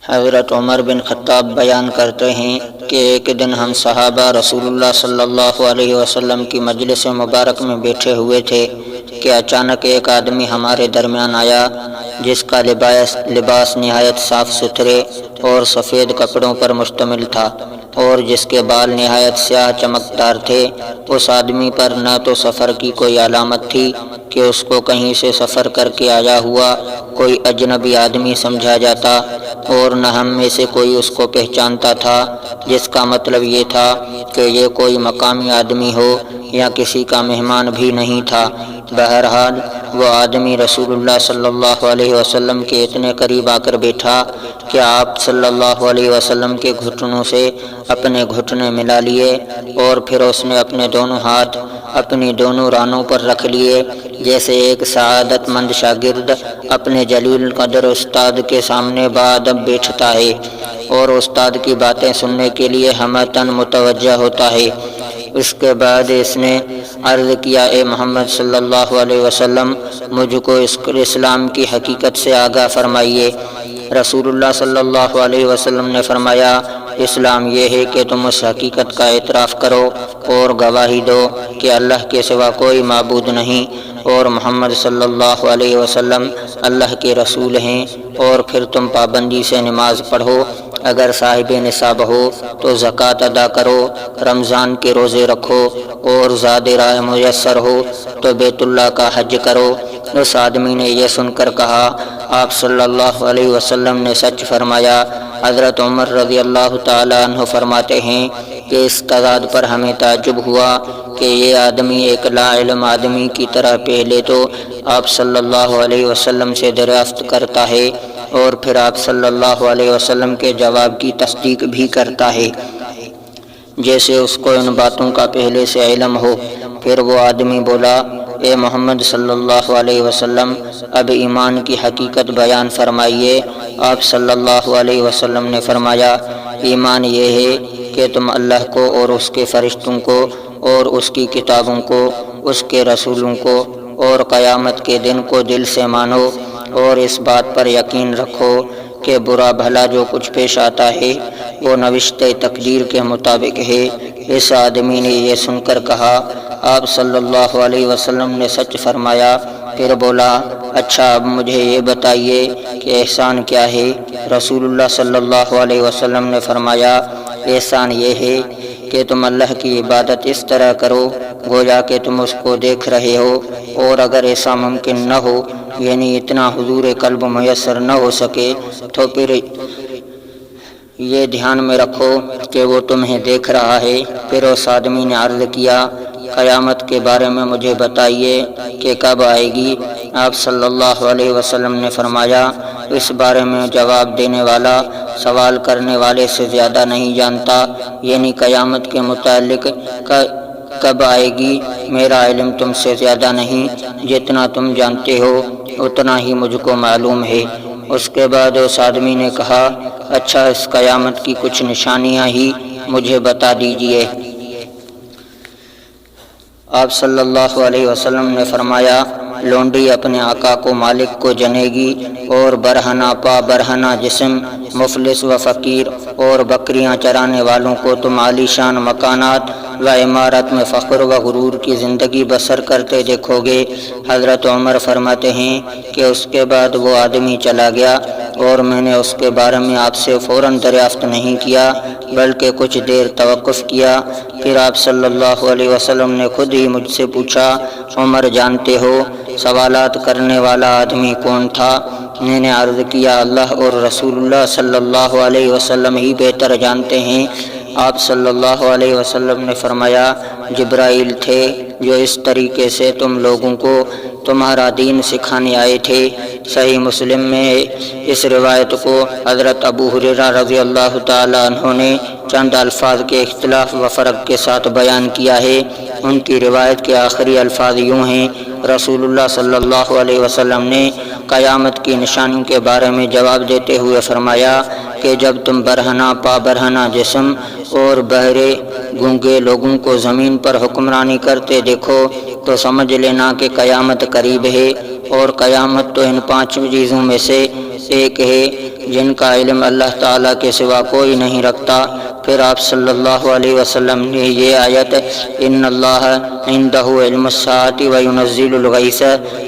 حضرت عمر بن خطاب بیان کرتے ہیں کہ ایک دن ہم صحابہ رسول اللہ صلی اللہ علیہ وسلم کی مجلس مبارک میں بیٹھے ہوئے تھے کہ اچانک ایک آدمی ہمارے درمیان آیا جس کا لباس نہایت صاف ستھرے اور سفید کپڑوں پر مشتمل تھا اور جس کے بال نہایت سیاہ چمکدار تھے۔ اس آدمی پر نہ تو سفر کی کوئی علامت تھی کہ اس کو کہیں سے سفر کر کے آیا ہوا کوئی اجنبی آدمی سمجھا جاتا، اور نہ ہم میں سے کوئی اس کو پہچانتا تھا، جس کا مطلب یہ تھا کہ یہ کوئی مقامی آدمی ہو یا کسی کا مہمان بھی نہیں تھا۔ بہرحال وہ آدمی رسول اللہ صلی اللہ علیہ وسلم کے اتنے قریب آ کر بیٹھا کہ آپ صلی اللہ علیہ وسلم کے گھٹنوں سے اپنے گھٹنے ملا لیے، اور پھر اس نے اپنے دونوں ہاتھ اپنی دونوں رانوں پر رکھ لیے، جیسے ایک سعادت مند شاگرد اپنے جلیل قدر استاد کے سامنے باادب بیٹھتا ہے اور استاد کی باتیں سننے کے لیے ہمتاً متوجہ ہوتا ہے۔ اس کے بعد اس نے عرض کیا، اے محمد صلی اللہ علیہ وسلم، مجھ کو اسلام کی حقیقت سے آگاہ فرمائیے۔ رسول اللہ صلی اللہ علیہ وسلم نے فرمایا، اسلام یہ ہے کہ تم اس حقیقت کا اعتراف کرو اور گواہی دو کہ اللہ کے سوا کوئی معبود نہیں اور محمد صلی اللہ علیہ وسلم اللہ کے رسول ہیں، اور پھر تم پابندی سے نماز پڑھو، اگر صاحب نصاب ہو تو زکوٰۃ ادا کرو، رمضان کے روزے رکھو، اور زاد راہ میسر ہو تو بیت اللہ کا حج کرو۔ اس آدمی نے یہ سن کر کہا، آپ صلی اللہ علیہ وسلم نے سچ فرمایا۔ حضرت عمر رضی اللہ تعالیٰ عنہ فرماتے ہیں کہ اس تضاد پر ہمیں تعجب ہوا کہ یہ آدمی ایک لا علم آدمی کی طرح پہلے تو آپ صلی اللہ علیہ وسلم سے دریافت کرتا ہے اور پھر آپ صلی اللہ علیہ وسلم کے جواب کی تصدیق بھی کرتا ہے، جیسے اس کو ان باتوں کا پہلے سے علم ہو۔ پھر وہ آدمی بولا، اے محمد صلی اللہ علیہ وسلم، اب ایمان کی حقیقت بیان فرمائیے۔ آپ صلی اللہ علیہ وسلم نے فرمایا، ایمان یہ ہے کہ تم اللہ کو اور اس کے فرشتوں کو اور اس کی کتابوں کو، اس کے رسولوں کو اور قیامت کے دن کو دل سے مانو، اور اس بات پر یقین رکھو کہ برا بھلا جو کچھ پیش آتا ہے وہ نوشتہ تقدیر کے مطابق ہے۔ اس آدمی نے یہ سن کر کہا، آپ صلی اللہ علیہ وسلم نے سچ فرمایا۔ پھر بولا، اچھا اب مجھے یہ بتائیے کہ احسان کیا ہے؟ رسول اللہ صلی اللہ علیہ وسلم نے فرمایا، احسان یہ ہے کہ تم اللہ کی عبادت اس طرح کرو گویا کہ تم اس کو دیکھ رہے ہو، اور اگر ایسا ممکن نہ ہو، یعنی اتنا حضور قلب میسر نہ ہو سکے، تو پھر یہ دھیان میں رکھو کہ وہ تمہیں دیکھ رہا ہے۔ پھر اس آدمی نے عرض کیا، قیامت کے بارے میں مجھے بتائیے کہ کب آئے گی؟ آپ صلی اللہ علیہ وسلم نے فرمایا، اس بارے میں جواب دینے والا سوال کرنے والے سے زیادہ نہیں جانتا، یعنی قیامت کے متعلق کب آئے گی میرا علم تم سے زیادہ نہیں، جتنا تم جانتے ہو اتنا ہی مجھ کو معلوم ہے۔ اس کے بعد اس آدمی نے کہا، اچھا اس قیامت کی کچھ نشانیاں ہی مجھے بتا دیجئے۔ آپ صلی اللہ علیہ وسلم نے فرمایا، لونڈی اپنے آقا کو مالک کو جنے گی، اور برہنہ پا برہنہ جسم، مفلس و فقیر اور بکریاں چرانے والوں کو تم عالی شان مکانات و عمارت میں فخر و غرور کی زندگی بسر کرتے دیکھو گے۔ حضرت عمر فرماتے ہیں کہ اس کے بعد وہ آدمی چلا گیا اور میں نے اس کے بارے میں آپ سے فوراً دریافت نہیں کیا بلکہ کچھ دیر توقف کیا۔ پھر آپ صلی اللہ علیہ وسلم نے خود ہی مجھ سے پوچھا، عمر جانتے ہو سوالات کرنے والا آدمی کون تھا؟ میں نے عرض کیا، اللہ اور رسول اللہ صلی اللہ علیہ وسلم ہی بہتر جانتے ہیں۔ آپ صلی اللہ علیہ وسلم نے فرمایا، جبرائیل تھے جو اس طریقے سے تم لوگوں کو تمہارا دین سکھانے آئے تھے۔ صحیح مسلم میں اس روایت کو حضرت ابو ہریرہ رضی اللہ تعالیٰ عنہ نے چند الفاظ کے اختلاف و فرق کے ساتھ بیان کیا ہے۔ ان کی روایت کے آخری الفاظ یوں ہیں، رسول اللہ صلی اللہ علیہ وسلم نے قیامت کی نشانی کے بارے میں جواب دیتے ہوئے فرمایا کہ جب تم برہنہ پا برہنہ جسم اور بہرے گونگے لوگوں کو زمین پر حکمرانی کرتے دیکھو تو سمجھ لینا کہ قیامت قریب ہے، اور قیامت تو ان 5 چیزوں میں سے ایک ہے جن کا علم اللہ تعالیٰ کے سوا کوئی نہیں رکھتا۔ پھر آپ صلی اللہ علیہ وسلم نے یہ آیت ان اللہ عنده علم الساعۃ وینزل الغیث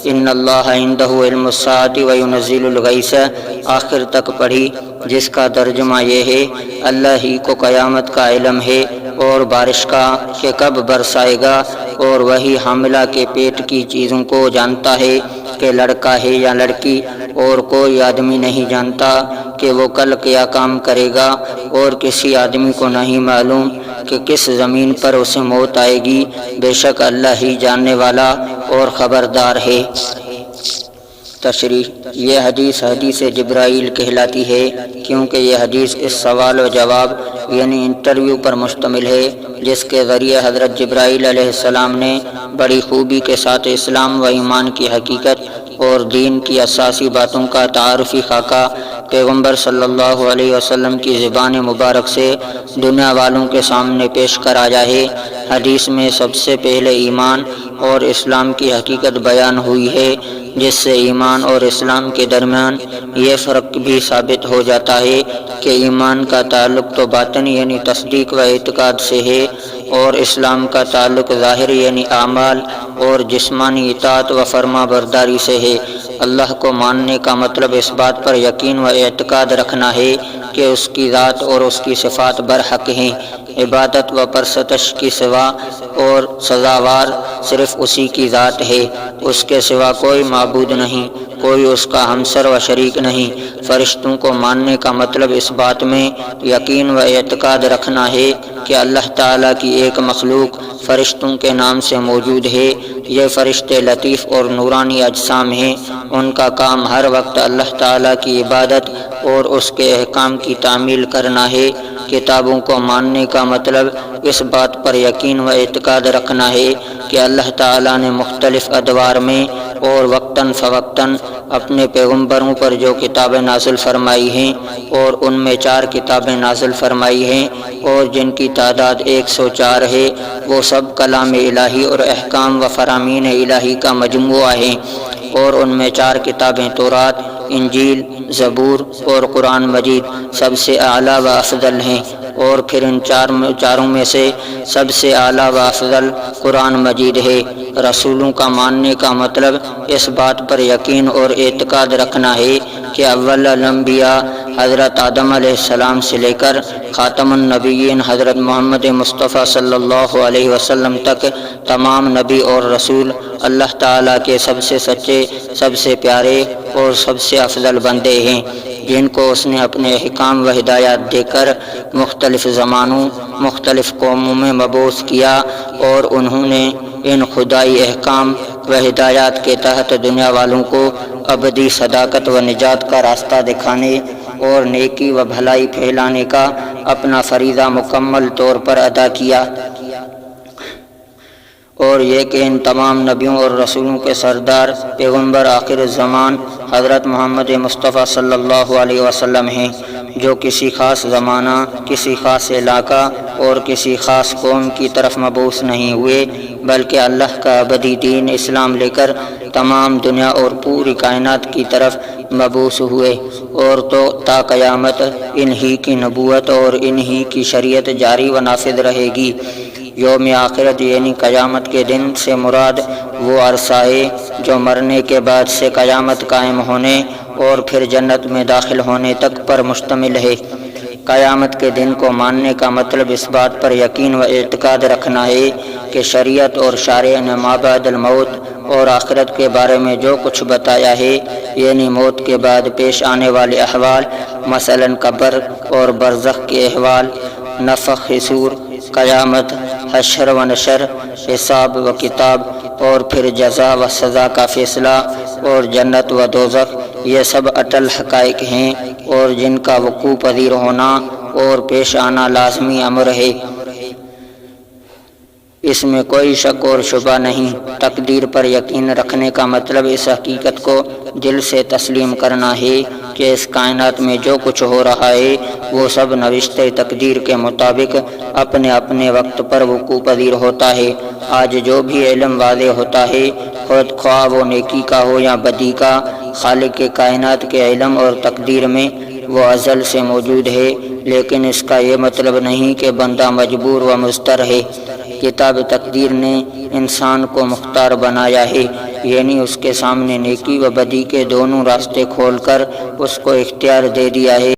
ان اللہ عنده علم الساعۃ وینزل الغیث آخر تک پڑھی، جس کا ترجمہ یہ ہے اللہ ہی کو قیامت کا علم ہے اور بارش کا کہ کب برسائے گا، اور وہی حاملہ کے پیٹ کی چیزوں کو جانتا ہے کہ لڑکا ہے یا لڑکی، اور کوئی آدمی نہیں جانتا کہ وہ کل کیا کام کرے گا، اور کسی آدمی کو نہیں معلوم کہ کس زمین پر اسے موت آئے گی، بے شک اللہ ہی جاننے والا اور خبردار ہے۔ تشریح: یہ حدیث جبرائیل کہلاتی ہے کیونکہ یہ حدیث اس سوال و جواب یعنی انٹرویو پر مشتمل ہے جس کے ذریعے حضرت جبرائیل علیہ السلام نے بڑی خوبی کے ساتھ اسلام و ایمان کی حقیقت اور دین کی اساسی باتوں کا تعارفی خاکہ پیغمبر صلی اللہ علیہ وسلم کی زبان مبارک سے دنیا والوں کے سامنے پیش کرایا ہے۔ حدیث میں سب سے پہلے ایمان اور اسلام کی حقیقت بیان ہوئی ہے، جس سے ایمان اور اسلام کے درمیان یہ فرق بھی ثابت ہو جاتا ہے کہ ایمان کا تعلق تو باطنی یعنی تصدیق و اعتقاد سے ہے، اور اسلام کا تعلق ظاہری یعنی اعمال اور جسمانی اطاعت و فرما برداری سے ہے۔ اللہ کو ماننے کا مطلب اس بات پر یقین و اعتقاد رکھنا ہے کہ اس کی ذات اور اس کی صفات برحق ہیں، عبادت و پرستش کی سوا اور سزاوار صرف اسی کی ذات ہے، اس کے سوا کوئی معبود نہیں، کوئی اس کا ہمسر و شریک نہیں۔ فرشتوں کو ماننے کا مطلب اس بات میں یقین و اعتقاد رکھنا ہے کہ اللہ تعالیٰ کی ایک مخلوق فرشتوں کے نام سے موجود ہے۔ یہ فرشتے لطیف اور نورانی اجسام ہیں، ان کا کام ہر وقت اللہ تعالیٰ کی عبادت اور اس کے احکام کی تعمیل کرنا ہے۔ کتابوں کو ماننے کا مطلب اس بات پر یقین و اعتقاد رکھنا ہے کہ اللہ تعالیٰ نے مختلف ادوار میں اور وقتاً فوقتاً اپنے پیغمبروں پر جو کتابیں نازل فرمائی ہیں، اور ان میں 4 کتابیں نازل فرمائی ہیں اور جن کی تعداد 104 ہے، وہ سب کلام الہی اور احکام و فرامین الہی کا مجموعہ ہیں، اور ان میں 4 کتابیں تورات، انجیل، زبور اور قرآن مجید سب سے اعلیٰ و افضل ہیں، اور پھر ان چاروں میں سے سب سے اعلیٰ و افضل قرآن مجید ہے۔ رسولوں کا ماننے کا مطلب اس بات پر یقین اور اعتقاد رکھنا ہے کہ اول الانبیاء حضرت آدم علیہ السلام سے لے کر خاتم النبیین حضرت محمد مصطفیٰ صلی اللہ علیہ وسلم تک تمام نبی اور رسول اللہ تعالیٰ کے سب سے سچے، سب سے پیارے اور سب سے افضل بندے ہیں، جن کو اس نے اپنے احکام و ہدایات دے کر مختلف زمانوں، مختلف قوموں میں مبعوث کیا، اور انہوں نے ان خدائی احکام و ہدایات کے تحت دنیا والوں کو ابدی صداقت و نجات کا راستہ دکھانے اور نیکی و بھلائی پھیلانے کا اپنا فریضہ مکمل طور پر ادا کیا، اور یہ کہ ان تمام نبیوں اور رسولوں کے سردار پیغمبر آخر الزمان حضرت محمد مصطفیٰ صلی اللہ علیہ وسلم ہیں، جو کسی خاص زمانہ، کسی خاص علاقہ اور کسی خاص قوم کی طرف مبعوث نہیں ہوئے، بلکہ اللہ کا ابدی دین اسلام لے کر تمام دنیا اور پوری کائنات کی طرف مبعوث ہوئے، اور تو تا قیامت انہی کی نبوت اور انہی کی شریعت جاری و نافذ رہے گی۔ یوم آخرت یعنی قیامت کے دن سے مراد وہ عرصہ ہے جو مرنے کے بعد سے قیامت قائم ہونے اور پھر جنت میں داخل ہونے تک پر مشتمل ہے۔ قیامت کے دن کو ماننے کا مطلب اس بات پر یقین و اعتقاد رکھنا ہے کہ شریعت اور شارع نے ما بعد الموت اور آخرت کے بارے میں جو کچھ بتایا ہے، یعنی موت کے بعد پیش آنے والے احوال، مثلاً قبر اور برزخ کے احوال، نفخ صور، قیامت، حشر و نشر، حساب و کتاب، اور پھر جزا و سزا کا فیصلہ اور جنت و دوزخ، یہ سب اٹل حقائق ہیں اور جن کا وقوع پذیر ہونا اور پیش آنا لازمی امر ہے، اس میں کوئی شک اور شبہ نہیں۔ تقدیر پر یقین رکھنے کا مطلب اس حقیقت کو دل سے تسلیم کرنا ہے کہ اس کائنات میں جو کچھ ہو رہا ہے وہ سب نوشتہ تقدیر کے مطابق اپنے اپنے وقت پر وقوع پذیر ہوتا ہے۔ آج جو بھی علم واضح ہوتا ہے، خود خواہ وہ نیکی کا ہو یا بدی کا، خالق کے کائنات کے علم اور تقدیر میں وہ ازل سے موجود ہے، لیکن اس کا یہ مطلب نہیں کہ بندہ مجبور و مضطر ہے۔ کتاب تقدیر نے انسان کو مختار بنایا ہے، یعنی اس کے سامنے نیکی و بدی کے دونوں راستے کھول کر اس کو اختیار دے دیا ہے۔